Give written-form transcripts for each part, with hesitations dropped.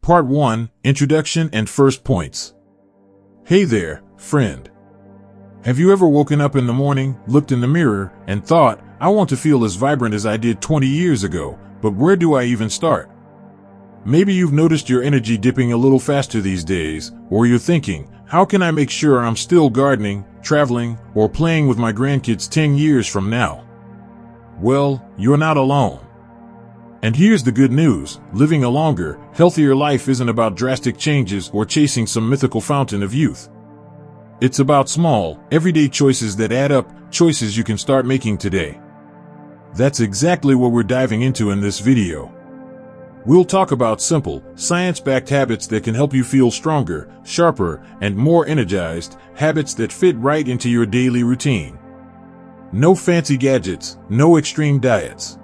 Part 1, Introduction and First Points. Hey there, friend. Have you ever woken up in the morning, looked in the mirror, and thought, I want to feel as vibrant as I did 20 years ago, but where do I even start? Maybe you've noticed your energy dipping a little faster these days, or you're thinking, how can I make sure I'm still gardening, traveling, or playing with my grandkids 10 years from now? Well, you're not alone. And here's the good news, living a longer, healthier life isn't about drastic changes or chasing some mythical fountain of youth. It's about small, everyday choices that add up, choices you can start making today. That's exactly what we're diving into in this video. We'll talk about simple, science-backed habits that can help you feel stronger, sharper, and more energized, habits that fit right into your daily routine. No fancy gadgets, no extreme diets.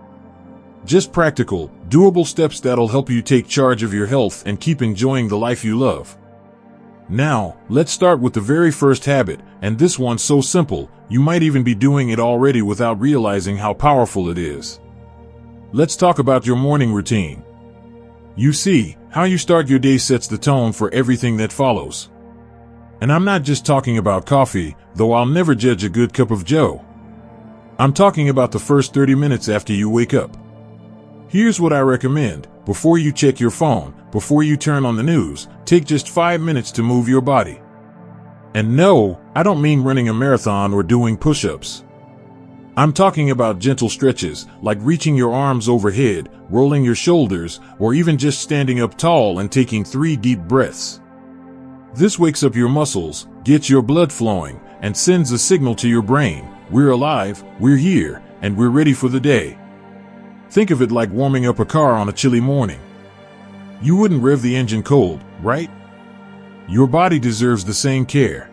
Just practical, doable steps that'll help you take charge of your health and keep enjoying the life you love. Now, let's start with the very first habit, and this one's so simple, you might even be doing it already without realizing how powerful it is. Let's talk about your morning routine. You see, how you start your day sets the tone for everything that follows. And I'm not just talking about coffee, though I'll never judge a good cup of joe. I'm talking about the first 30 minutes after you wake up. Here's what I recommend. Before you check your phone, before you turn on the news, take just 5 minutes to move your body. And no, I don't mean running a marathon or doing push-ups. I'm talking about gentle stretches, like reaching your arms overhead, rolling your shoulders, or even just standing up tall and taking 3 deep breaths. This wakes up your muscles, gets your blood flowing, and sends a signal to your brain. We're alive, we're here, and we're ready for the day. Think of it like warming up a car on a chilly morning. You wouldn't rev the engine cold, right? Your body deserves the same care.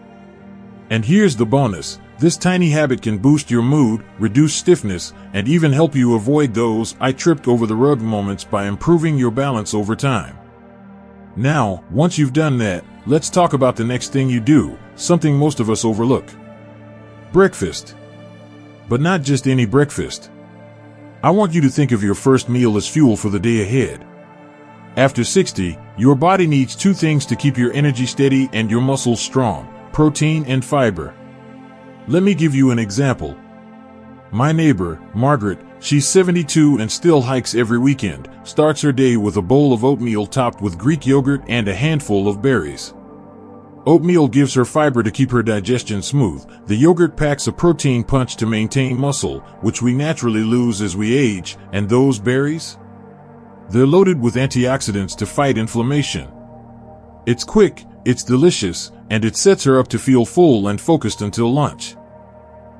And here's the bonus. This tiny habit can boost your mood, reduce stiffness, and even help you avoid those I tripped over the rug moments by improving your balance over time. Now, once you've done that, let's talk about the next thing you do, something most of us overlook. Breakfast. But not just any breakfast. I want you to think of your first meal as fuel for the day ahead. After 60, your body needs 2 things to keep your energy steady and your muscles strong: protein and fiber. Let me give you an example. My neighbor, Margaret, she's 72 and still hikes every weekend, starts her day with a bowl of oatmeal topped with Greek yogurt and a handful of berries. Oatmeal gives her fiber to keep her digestion smooth. The yogurt packs a protein punch to maintain muscle, which we naturally lose as we age, and those berries? They're loaded with antioxidants to fight inflammation. It's quick, it's delicious, and it sets her up to feel full and focused until lunch.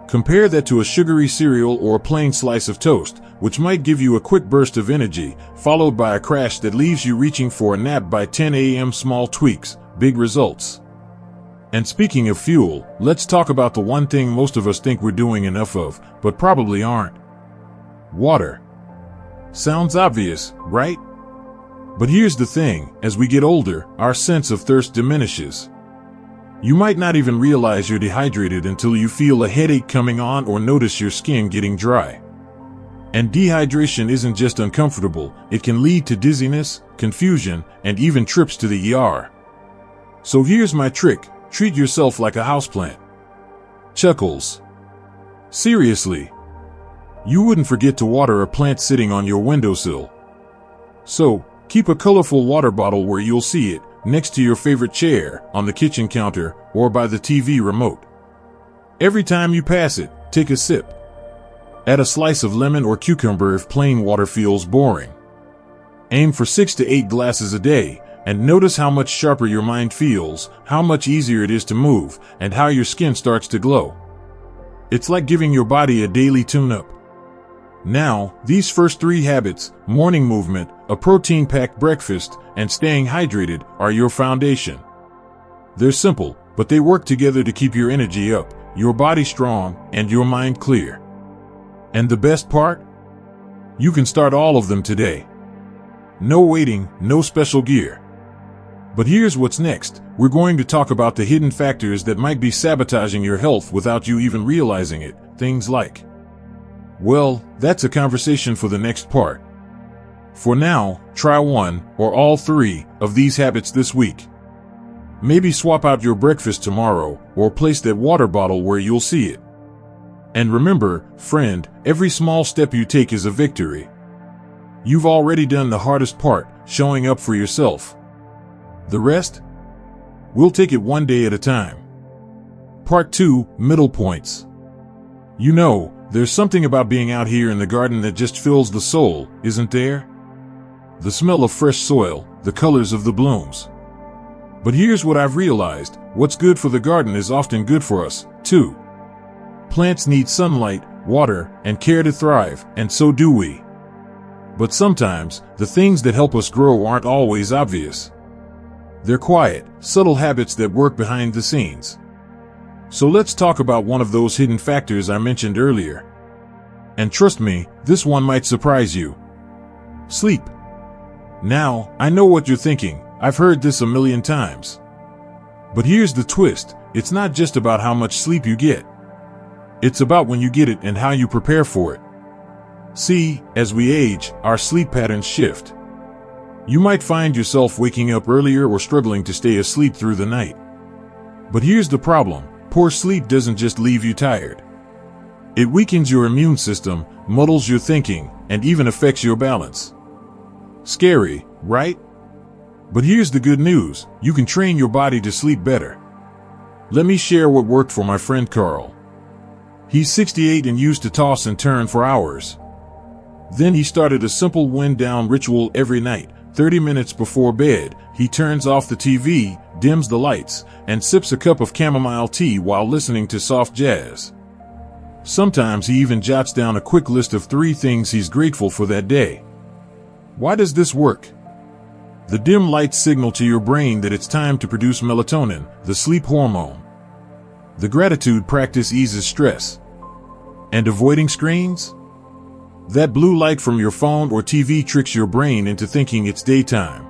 Compare that to a sugary cereal or a plain slice of toast, which might give you a quick burst of energy, followed by a crash that leaves you reaching for a nap by 10 a.m. Small tweaks, big results. And speaking of fuel, let's talk about the one thing most of us think we're doing enough of, but probably aren't. Water. Sounds obvious, right? But here's the thing, as we get older, our sense of thirst diminishes. You might not even realize you're dehydrated until you feel a headache coming on or notice your skin getting dry. And dehydration isn't just uncomfortable, it can lead to dizziness, confusion, and even trips to the ER. So here's my trick. Treat yourself like a houseplant. Chuckles. Seriously. You wouldn't forget to water a plant sitting on your windowsill. So, keep a colorful water bottle where you'll see it, next to your favorite chair, on the kitchen counter, or by the TV remote. Every time you pass it, take a sip. Add a slice of lemon or cucumber if plain water feels boring. Aim for 6 to 8 glasses a day, and notice how much sharper your mind feels, how much easier it is to move, and how your skin starts to glow. It's like giving your body a daily tune-up. Now, these first 3 habits, morning movement, a protein-packed breakfast, and staying hydrated, are your foundation. They're simple, but they work together to keep your energy up, your body strong, and your mind clear. And the best part? You can start all of them today. No waiting, no special gear. But here's what's next. We're going to talk about the hidden factors that might be sabotaging your health without you even realizing it. Things like, well, that's a conversation for the next part. For now, try one or all three of these habits this week. Maybe swap out your breakfast tomorrow or place that water bottle where you'll see it. And remember, friend, every small step you take is a victory. You've already done the hardest part, showing up for yourself. The rest? We'll take it one day at a time. Part 2, Middle Points. You know, there's something about being out here in the garden that just fills the soul, isn't there? The smell of fresh soil, the colors of the blooms. But here's what I've realized, what's good for the garden is often good for us, too. Plants need sunlight, water, and care to thrive, and so do we. But sometimes, the things that help us grow aren't always obvious. They're quiet, subtle habits that work behind the scenes. So let's talk about one of those hidden factors I mentioned earlier. And trust me, this one might surprise you. Sleep. Now, I know what you're thinking. I've heard this a million times. But here's the twist. It's not just about how much sleep you get. It's about when you get it and how you prepare for it. See, as we age, our sleep patterns shift. You might find yourself waking up earlier or struggling to stay asleep through the night. But here's the problem. Poor sleep doesn't just leave you tired. It weakens your immune system, muddles your thinking, and even affects your balance. Scary, right? But here's the good news. You can train your body to sleep better. Let me share what worked for my friend Carl. He's 68 and used to toss and turn for hours. Then he started a simple wind-down ritual every night. 30 minutes before bed, he turns off the TV, dims the lights, and sips a cup of chamomile tea while listening to soft jazz. Sometimes he even jots down a quick list of 3 things he's grateful for that day. Why does this work? The dim lights signal to your brain that it's time to produce melatonin, the sleep hormone. The gratitude practice eases stress. And avoiding screens? That blue light from your phone or TV tricks your brain into thinking it's daytime.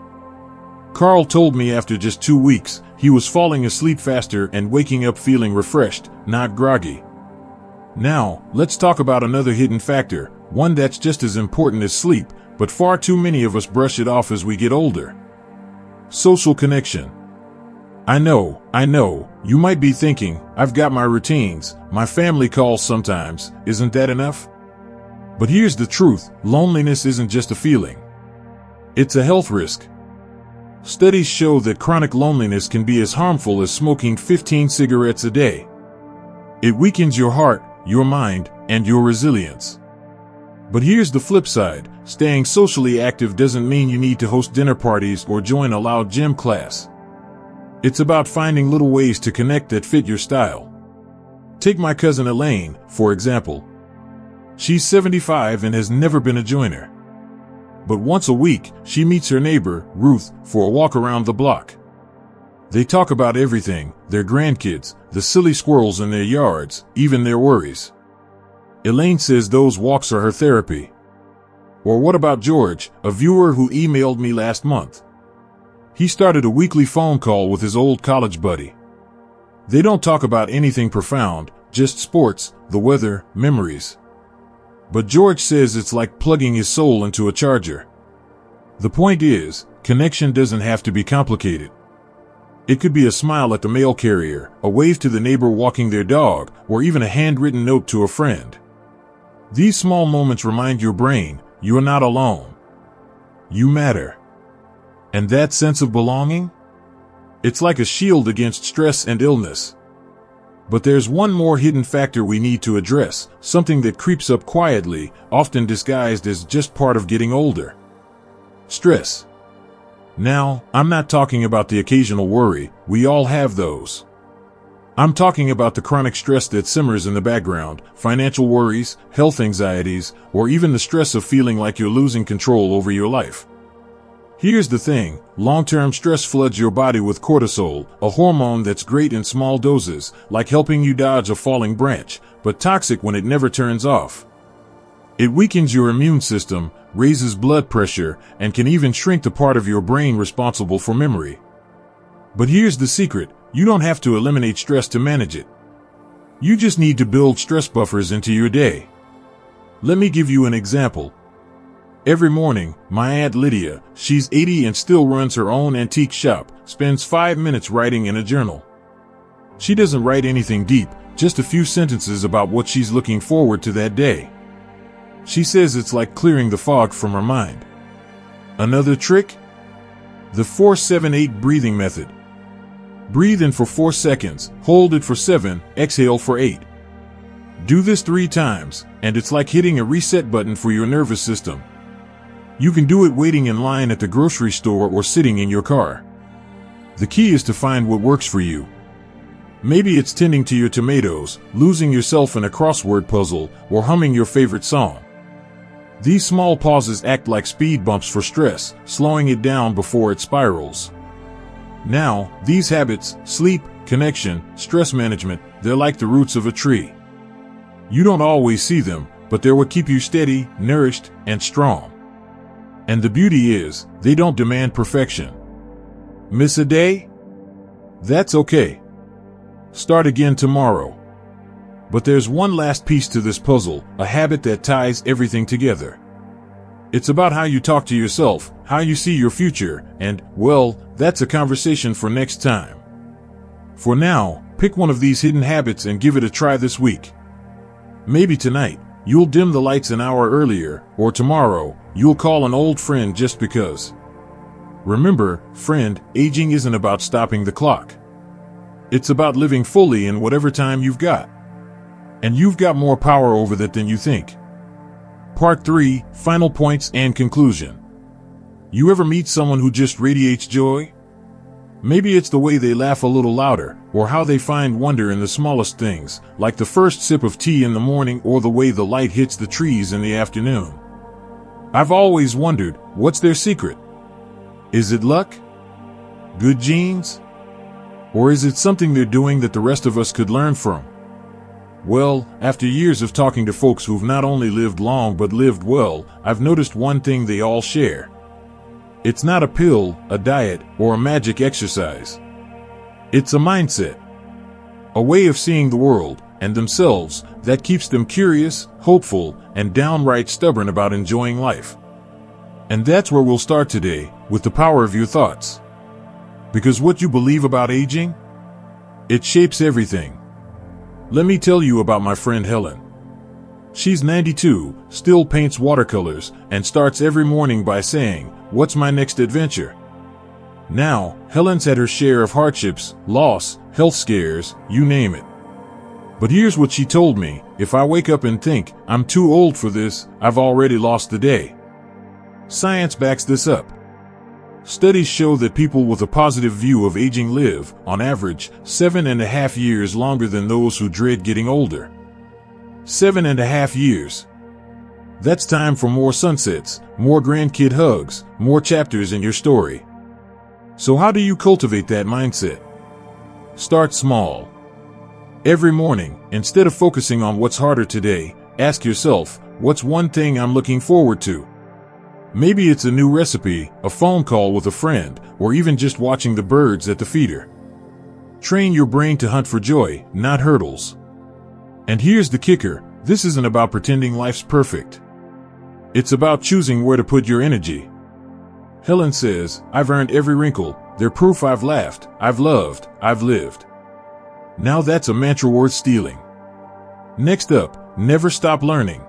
Carl told me after just 2 weeks, he was falling asleep faster and waking up feeling refreshed, not groggy. Now, let's talk about another hidden factor, one that's just as important as sleep, but far too many of us brush it off as we get older. Social connection. I know, you might be thinking, I've got my routines, my family calls sometimes, isn't that enough? But here's the truth, loneliness isn't just a feeling. It's a health risk. Studies show that chronic loneliness can be as harmful as smoking 15 cigarettes a day. It weakens your heart, your mind, and your resilience. But here's the flip side, staying socially active doesn't mean you need to host dinner parties or join a loud gym class. It's about finding little ways to connect that fit your style. Take my cousin Elaine, for example. She's 75 and has never been a joiner. But once a week, she meets her neighbor, Ruth, for a walk around the block. They talk about everything, their grandkids, the silly squirrels in their yards, even their worries. Elaine says those walks are her therapy. Or what about George, a viewer who emailed me last month? He started a weekly phone call with his old college buddy. They don't talk about anything profound, just sports, the weather, memories. But George says it's like plugging his soul into a charger. The point is, connection doesn't have to be complicated. It could be a smile at the mail carrier, a wave to the neighbor walking their dog, or even a handwritten note to a friend. These small moments remind your brain, you're not alone. You matter. And that sense of belonging? It's like a shield against stress and illness. But there's one more hidden factor we need to address, something that creeps up quietly, often disguised as just part of getting older. Stress. Now, I'm not talking about the occasional worry, we all have those. I'm talking about the chronic stress that simmers in the background, financial worries, health anxieties, or even the stress of feeling like you're losing control over your life. Here's the thing, long-term stress floods your body with cortisol, a hormone that's great in small doses, like helping you dodge a falling branch, but toxic when it never turns off. It weakens your immune system, raises blood pressure, and can even shrink the part of your brain responsible for memory. But here's the secret, you don't have to eliminate stress to manage it. You just need to build stress buffers into your day. Let me give you an example. Every morning, my Aunt Lydia, she's 80 and still runs her own antique shop, spends 5 minutes writing in a journal. She doesn't write anything deep, just a few sentences about what she's looking forward to that day. She says it's like clearing the fog from her mind. Another trick? The 4-7-8 breathing method. Breathe in for 4 seconds, hold it for 7, exhale for 8. Do this 3 times, and it's like hitting a reset button for your nervous system. You can do it waiting in line at the grocery store or sitting in your car. The key is to find what works for you. Maybe it's tending to your tomatoes, losing yourself in a crossword puzzle, or humming your favorite song. These small pauses act like speed bumps for stress, slowing it down before it spirals. Now, these habits, sleep, connection, stress management, they're like the roots of a tree. You don't always see them, but they're what keep you steady, nourished, and strong. And the beauty is, they don't demand perfection. Miss a day? That's okay. Start again tomorrow. But there's one last piece to this puzzle, a habit that ties everything together. It's about how you talk to yourself, how you see your future, and, well, that's a conversation for next time. For now, pick one of these hidden habits and give it a try this week. Maybe tonight, you'll dim the lights an hour earlier, or tomorrow, you'll call an old friend just because. Remember, friend, aging isn't about stopping the clock. It's about living fully in whatever time you've got. And you've got more power over that than you think. Part 3, Final Points and Conclusion. You ever meet someone who just radiates joy? Maybe it's the way they laugh a little louder, or how they find wonder in the smallest things, like the first sip of tea in the morning or the way the light hits the trees in the afternoon. I've always wondered, what's their secret? Is it luck? Good genes? Or is it something they're doing that the rest of us could learn from? Well, after years of talking to folks who've not only lived long but lived well, I've noticed one thing they all share. It's not a pill, a diet, or a magic exercise. It's a mindset. A way of seeing the world, and themselves, that keeps them curious, hopeful, and downright stubborn about enjoying life. And that's where we'll start today, with the power of your thoughts. Because what you believe about aging? It shapes everything. Let me tell you about my friend Helen. She's 92, still paints watercolors, and starts every morning by saying, "What's my next adventure?" Now, Helen's had her share of hardships, loss, health scares, you name it. But here's what she told me: if I wake up and think, I'm too old for this, I've already lost the day. Science backs this up. Studies show that people with a positive view of aging live, on average, 7.5 years longer than those who dread getting older. 7.5 years. That's time for more sunsets, more grandkid hugs, more chapters in your story. So how do you cultivate that mindset? Start small. Every morning, instead of focusing on what's harder today, ask yourself, what's one thing I'm looking forward to? Maybe it's a new recipe, a phone call with a friend, or even just watching the birds at the feeder. Train your brain to hunt for joy, not hurdles. And here's the kicker: this isn't about pretending life's perfect. It's about choosing where to put your energy. Helen says, "I've earned every wrinkle. They're proof I've laughed, I've loved, I've lived." Now that's a mantra worth stealing. Next up, never stop learning.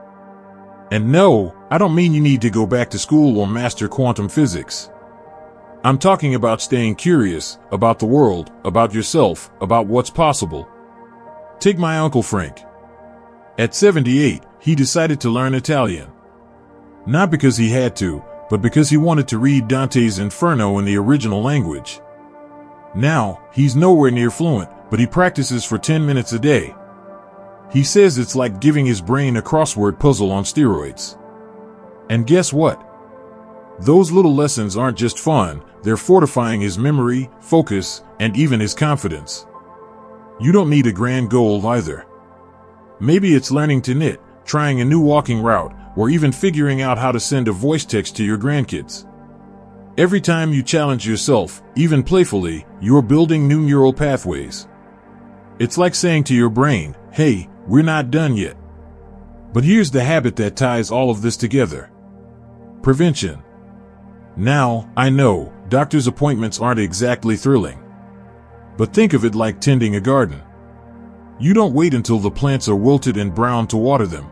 And no, I don't mean you need to go back to school or master quantum physics. I'm talking about staying curious, about the world, about yourself, about what's possible. Take my Uncle Frank. At 78, he decided to learn Italian. Not because he had to, but because he wanted to read Dante's Inferno in the original language. Now, he's nowhere near fluent, but he practices for 10 minutes a day. He says it's like giving his brain a crossword puzzle on steroids. And guess what? Those little lessons aren't just fun, they're fortifying his memory, focus, and even his confidence. You don't need a grand goal either. Maybe it's learning to knit, trying a new walking route, or even figuring out how to send a voice text to your grandkids. Every time you challenge yourself, even playfully, you're building new neural pathways. It's like saying to your brain, "Hey, we're not done yet." But here's the habit that ties all of this together. prevention. Now, I know, doctor's appointments aren't exactly thrilling. But think of it like tending a garden. You don't wait until the plants are wilted and brown to water them.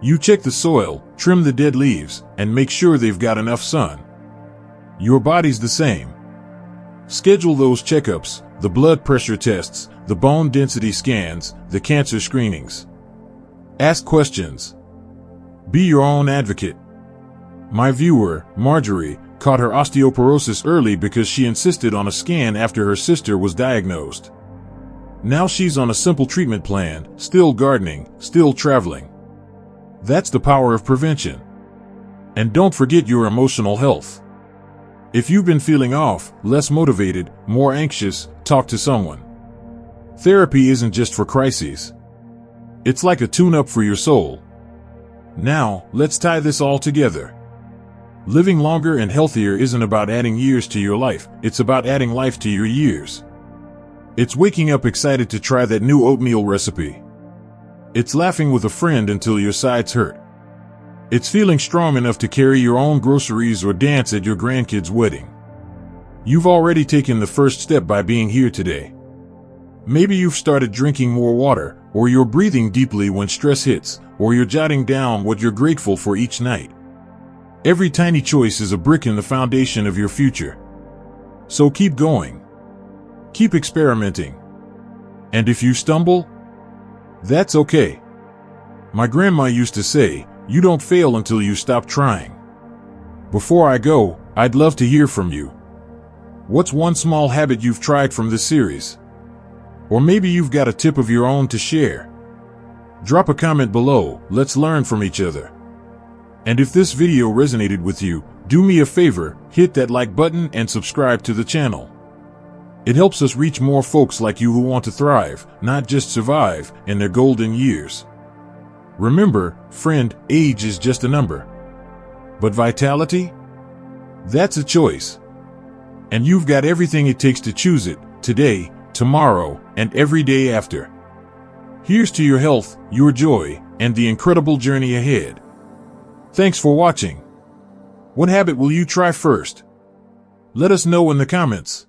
You check the soil, trim the dead leaves, and make sure they've got enough sun. Your body's the same. Schedule those checkups, the blood pressure tests, the bone density scans, the cancer screenings. Ask questions. Be your own advocate. My viewer, Marjorie, caught her osteoporosis early because she insisted on a scan after her sister was diagnosed. Now she's on a simple treatment plan, still gardening, still traveling. That's the power of prevention. And don't forget your emotional health. If you've been feeling off, less motivated, more anxious, talk to someone. Therapy isn't just for crises. It's like a tune-up for your soul. Now, let's tie this all together. Living longer and healthier isn't about adding years to your life, it's about adding life to your years. It's waking up excited to try that new oatmeal recipe. It's laughing with a friend until your sides hurt. It's feeling strong enough to carry your own groceries or dance at your grandkid's wedding. You've already taken the first step by being here today. Maybe you've started drinking more water, or you're breathing deeply when stress hits, or you're jotting down what you're grateful for each night. Every tiny choice is a brick in the foundation of your future. So keep going. Keep experimenting. And if you stumble, that's okay. My grandma used to say, you don't fail until you stop trying. Before I go, I'd love to hear from you. What's one small habit you've tried from this series? Or maybe you've got a tip of your own to share. Drop a comment below, let's learn from each other. And if this video resonated with you, do me a favor, hit that like button and subscribe to the channel. It helps us reach more folks like you who want to thrive, not just survive, in their golden years. Remember, friend, age is just a number. But vitality? That's a choice. And you've got everything it takes to choose it, today, tomorrow, and every day after. Here's to your health, your joy, and the incredible journey ahead. Thanks for watching. What habit will you try first? Let us know in the comments.